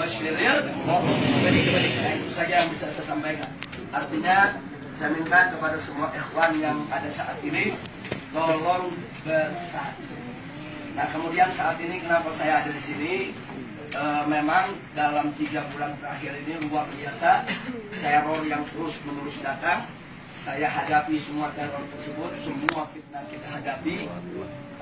Basyiril mu'minin. Itu saja yang bisa saya sampaikan. Artinya saya minta kepada semua ikhwan yang ada saat ini tolong bersatu. Nah, kemudian saat ini kenapa saya ada di sini? Memang dalam 3 bulan terakhir ini luar biasa teror yang terus menerus datang. Saya hadapi semua teror tersebut, semua fitnah kita hadapi.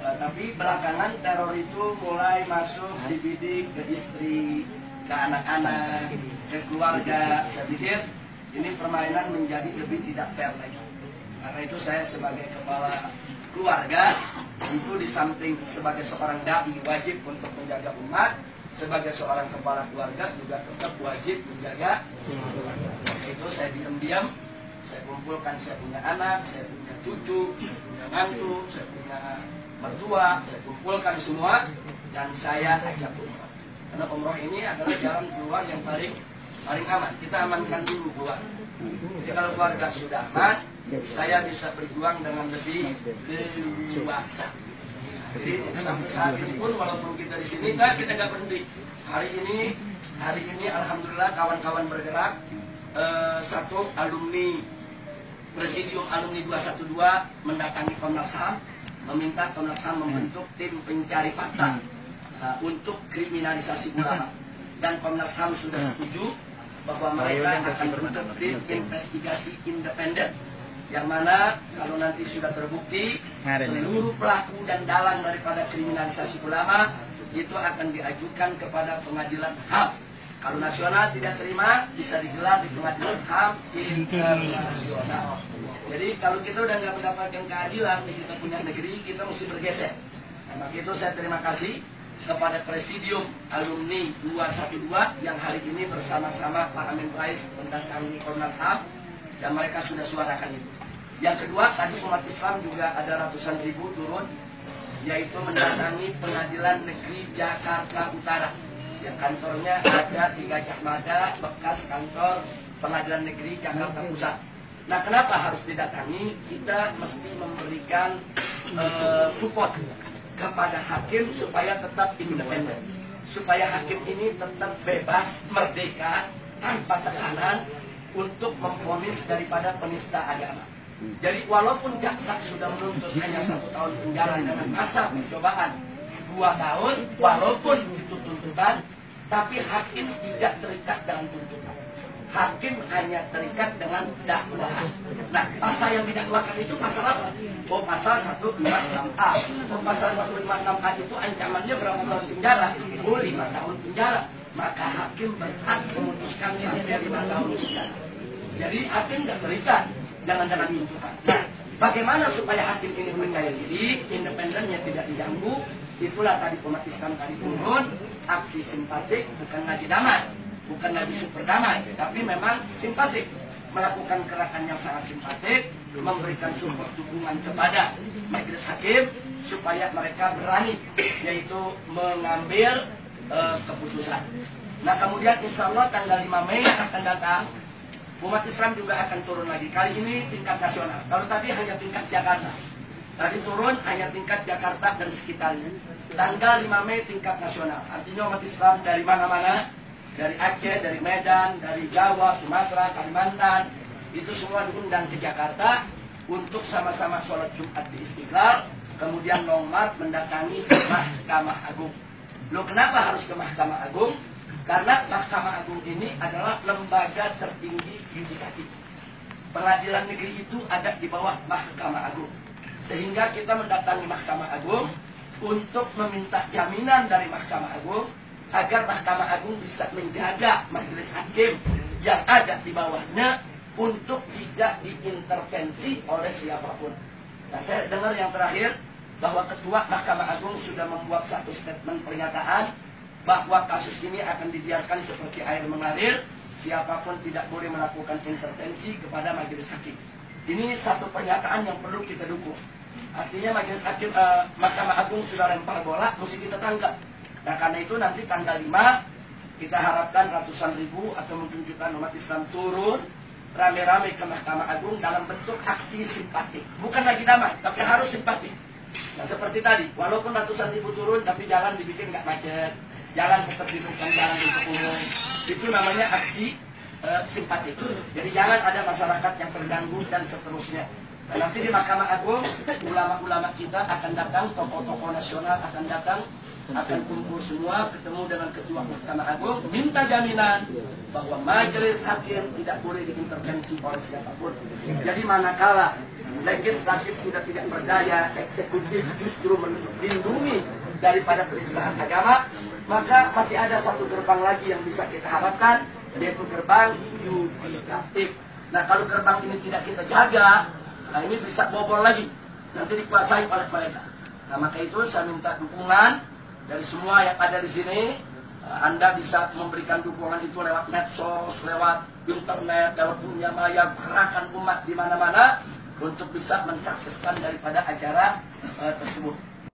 Tapi belakangan teror itu mulai masuk dibidik ke istri, ke anak-anak, ke keluarga. Saya pikir ini permainan menjadi lebih tidak fair lagi. Karena itu saya sebagai kepala keluarga, tentu di samping sebagai seorang dai wajib untuk menjaga umat, sebagai seorang kepala keluarga juga tetap wajib menjaga keluarga. Itu saya diam-diam, saya kumpulkan, saya punya anak, saya punya cucu, saya punya mantu, saya punya mertua, saya kumpulkan semua dan saya ajak umroh. Karena umroh ini adalah jalan keluar yang paling aman. Kita amankan dulu keluar. Jadi kalau keluarga sudah aman, saya bisa berjuang dengan lebih leluasa. Jadi sampai saat ini pun walaupun kita di sini, kita nggak berhenti. Hari ini alhamdulillah kawan-kawan bergerak. Satu alumni Presidium Alumni 212 mendatangi Komnas HAM, meminta Komnas HAM membentuk tim pencari fakta untuk kriminalisasi ulama. Dan Komnas HAM sudah setuju bahwa mereka akan membentuk tim investigasi independen, yang mana kalau nanti sudah terbukti seluruh pelaku dan dalang daripada kriminalisasi ulama itu akan diajukan kepada pengadilan HAM. Kalau nasional tidak terima, bisa digelar di pengadilan HAM internasional. Jadi kalau kita udah nggak mendapatkan keadilan di kita punya negeri, kita mesti bergeser. Nah, maka itu saya terima kasih kepada Presidium Alumni 212 yang hari ini bersama-sama Pak Amin Rais mendatangi Komnas HAM dan mereka sudah suarakan itu. Yang kedua, tadi umat Islam juga ada ratusan ribu turun, yaitu mendatangi Pengadilan Negeri Jakarta Utara, yang kantornya ada di Gajah Mada, bekas kantor Pengadilan Negeri Jakarta Pusat. Nah, kenapa harus didatangi? Kita mesti memberikan support kepada hakim supaya tetap independen, supaya hakim ini tetap bebas, merdeka, tanpa tekanan untuk memvonis daripada penista agama. Jadi walaupun jaksa sudah menuntut hanya 1 tahun penjara dengan masa percobaan 2 tahun, walaupun itu tuntutan, tapi hakim tidak terikat dengan tuntutan. Hakim hanya terikat dengan dakwaan. Nah, pasal yang didakwakan itu pasal apa? Oh, pasal 156A. Oh, pasal 156A itu ancamannya berapa tahun penjara? Oh, 5 tahun penjara. Maka hakim berhak memutuskan sampai 5 tahun penjara. Jadi hakim tidak terikat dengan tuntutan. Nah, bagaimana supaya hakim ini percaya diri, independennya tidak diganggu? Itulah tadi umat Islam tadi turun, aksi simpatik, bukan lagi damai, bukan lagi super damai, tapi memang simpatik, melakukan gerakan yang sangat simpatik, memberikan support dukungan kepada majelis hakim supaya mereka berani, yaitu mengambil keputusan. Nah, kemudian insya Allah tanggal 5 Mei akan datang, umat Islam juga akan turun lagi. Kali ini tingkat nasional. Kalau tadi hanya tingkat Jakarta. Tadi turun hanya tingkat Jakarta dan sekitarnya. Tanggal 5 Mei tingkat nasional. Artinya umat Islam dari mana-mana, dari Aceh, dari Medan, dari Jawa, Sumatera, Kalimantan, itu semua diundang ke Jakarta untuk sama-sama sholat Jumat di Istiqlal, kemudian long march mendatangi Mahkamah Agung. Loh, kenapa harus ke Mahkamah Agung? Karena Mahkamah Agung ini adalah lembaga tertinggi yudikatif. Pengadilan negeri itu ada di bawah Mahkamah Agung. Sehingga kita mendatangi Mahkamah Agung untuk meminta jaminan dari Mahkamah Agung agar Mahkamah Agung bisa menjaga majelis hakim yang ada di bawahnya untuk tidak diintervensi oleh siapapun. Nah, saya dengar yang terakhir bahwa Ketua Mahkamah Agung sudah membuat satu statement pernyataan bahwa kasus ini akan dibiarkan seperti air mengalir, siapapun tidak boleh melakukan intervensi kepada majelis hakim. Ini satu pernyataan yang perlu kita dukung. Artinya majelis hakim Mahkamah Agung sudah lempar bola, mesti kita tangkap. Nah, karena itu nanti tanggal 5 kita harapkan ratusan ribu atau mungkin jutaan umat Islam turun rame-rame ke Mahkamah Agung dalam bentuk aksi simpatik. Bukan lagi damai, tapi harus simpatik. Nah, seperti tadi, walaupun ratusan ribu turun, tapi jalan dibikin nggak macet, jalan tetap dibuka jalan untuk umum. Itu namanya aksi simpatik. Jadi jangan ada masyarakat yang terganggu dan seterusnya. Nah, nanti di Mahkamah Agung, ulama-ulama kita akan datang, tokoh-tokoh nasional akan datang, akan kumpul semua, ketemu dengan Ketua Mahkamah Agung, minta jaminan bahwa majelis hakim tidak boleh diintervensi oleh siapapun. Jadi manakala legislatif sudah tidak berdaya, eksekutif justru melindungi daripada penistaan agama, maka masih ada satu gerbang lagi yang bisa kita harapkan, yaitu gerbang yudikatif. Nah, kalau gerbang ini tidak kita jaga, nah ini bisa bobol lagi, nanti dikuasai oleh mereka. Nah, maka itu saya minta dukungan dari semua yang ada di sini. Anda bisa memberikan dukungan itu lewat medsos, lewat internet, lewat dunia maya, gerakan umat di mana-mana untuk bisa mensukseskan daripada acara tersebut.